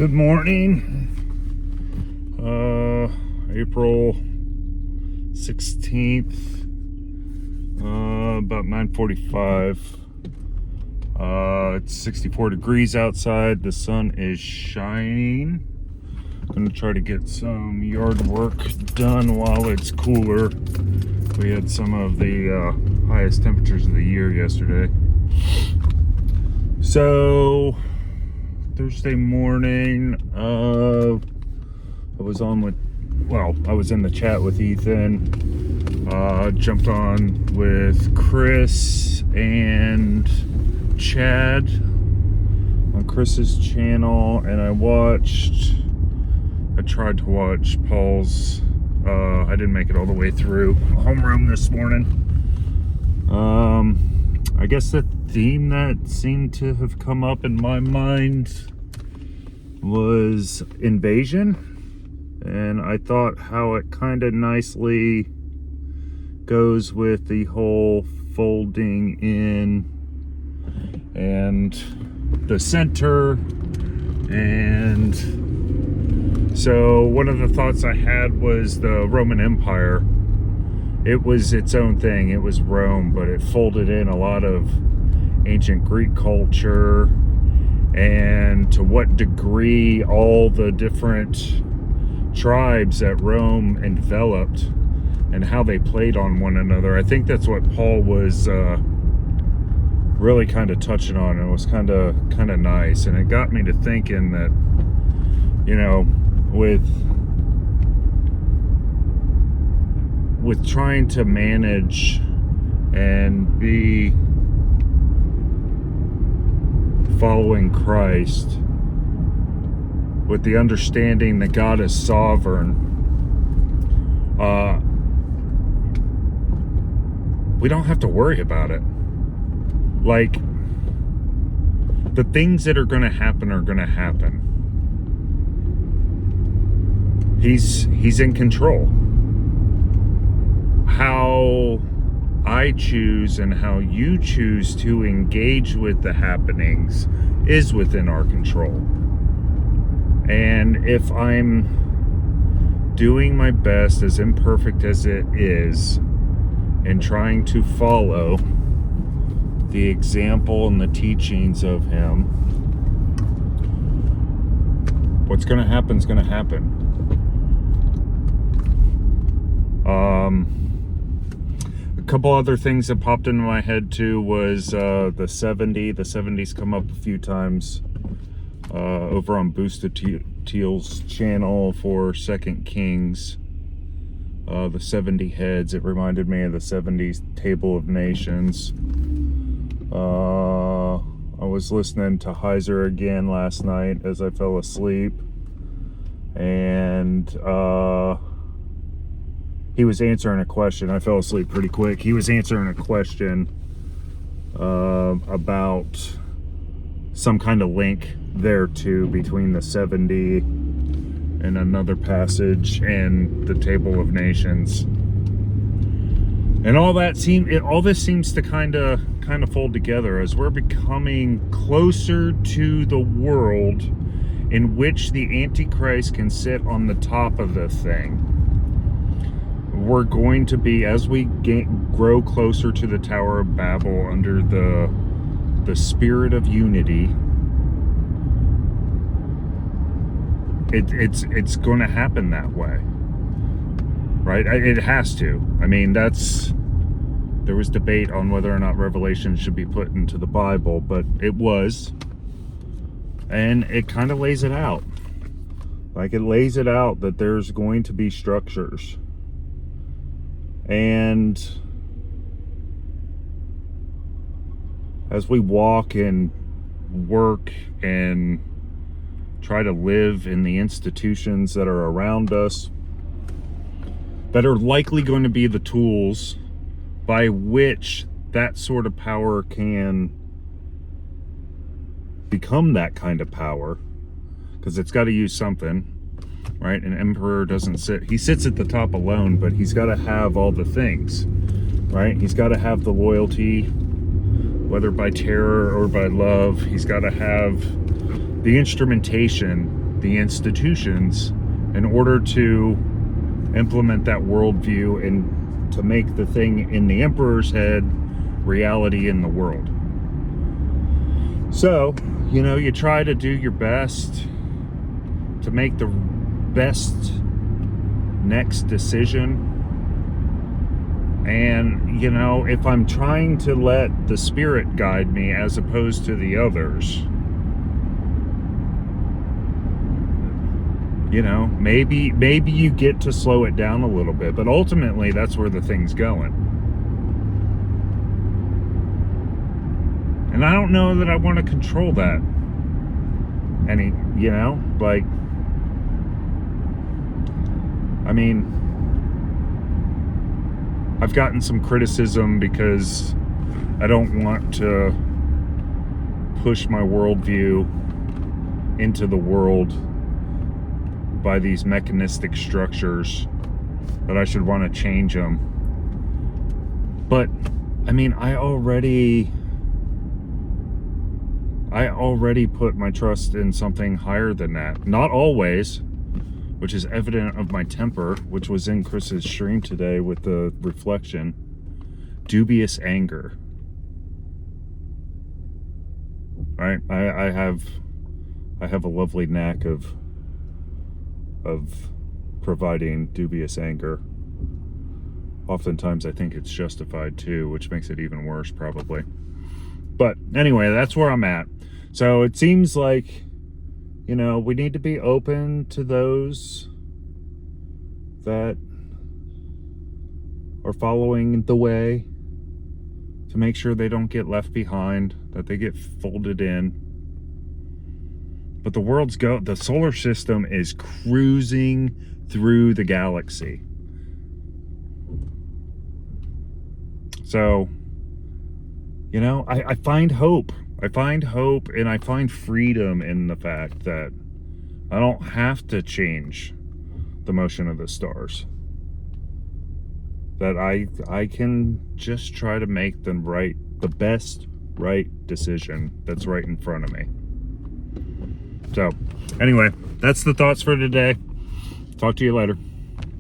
Good morning. April 16th, about 9:45. It's 64 degrees outside. The sun is shining. I'm gonna try to get some yard work done while it's cooler. We had some of the highest temperatures of the year yesterday. So Thursday morning, I was in the chat with Ethan, jumped on with Chris and Chad on Chris's channel, and I tried to watch Paul's, I didn't make it all the way through, homeroom this morning. I guess the theme that seemed to have come up in my mind was invasion, and I thought how it kind of nicely goes with the whole folding in and the center. And so one of the thoughts I had was the Roman Empire. It was its own thing. It was Rome, but it folded in a lot of ancient Greek culture, and to what degree all the different tribes that Rome enveloped and how they played on one another. I think that's what Paul was really kind of touching on. It was kind of nice, and it got me to thinking that, you know, with trying to manage and be following Christ, with the understanding that God is sovereign, we don't have to worry about it. Like, the things that are going to happen are going to happen. He's in control. How I choose and how you choose to engage with the happenings is within our control. And if I'm doing my best, as imperfect as it is, and trying to follow the example and the teachings of him, what's going to happen is going to happen. A couple other things that popped into my head too was the 70's come up a few times over on Boosted Teal's channel for 2 Kings. The 70 heads, it reminded me of the 70s Table of Nations. I was listening to Heiser again last night as I fell asleep, and he was answering a question. I fell asleep pretty quick. He was answering a question about some kind of link there too between the 70 and another passage and the Table of Nations. And all this seems to kind of fold together as we're becoming closer to the world in which the Antichrist can sit on the top of the thing. We're going to be, as we grow closer to the Tower of Babel under the spirit of unity, it's going to happen that way, right? It has to. I mean, there was debate on whether or not Revelation should be put into the Bible, but it was, and it kind of lays it out. Like, it lays it out that there's going to be structures. And as we walk and work and try to live in the institutions that are around us, that are likely going to be the tools by which that sort of power can become that kind of power, because it's got to use something. Right? An emperor doesn't he sits at the top alone, but he's got to have all the things, right? He's got to have the loyalty, whether by terror or by love. He's got to have the instrumentation the institutions in order to implement that worldview and to make the thing in the emperor's head reality in the world. So, you try to do your best to make the best next decision. And, if I'm trying to let the spirit guide me as opposed to the others, maybe you get to slow it down a little bit, but ultimately that's where the thing's going. And I don't know that I want to control that. I've gotten some criticism because I don't want to push my worldview into the world by these mechanistic structures, that I should want to change them. But I already put my trust in something higher than that. Not always, which is evident of my temper, which was in Chris's stream today with the reflection. Dubious anger. Right? I have a lovely knack of providing dubious anger. Oftentimes I think it's justified too, which makes it even worse probably. But anyway, that's where I'm at. So it seems like, we need to be open to those that are following the way, to make sure they don't get left behind, that they get folded in. But the solar system is cruising through the galaxy. So, I find hope. I find hope, and I find freedom in the fact that I don't have to change the motion of the stars. That I can just try to make the best right decision that's right in front of me. So, anyway, that's the thoughts for today. Talk to you later.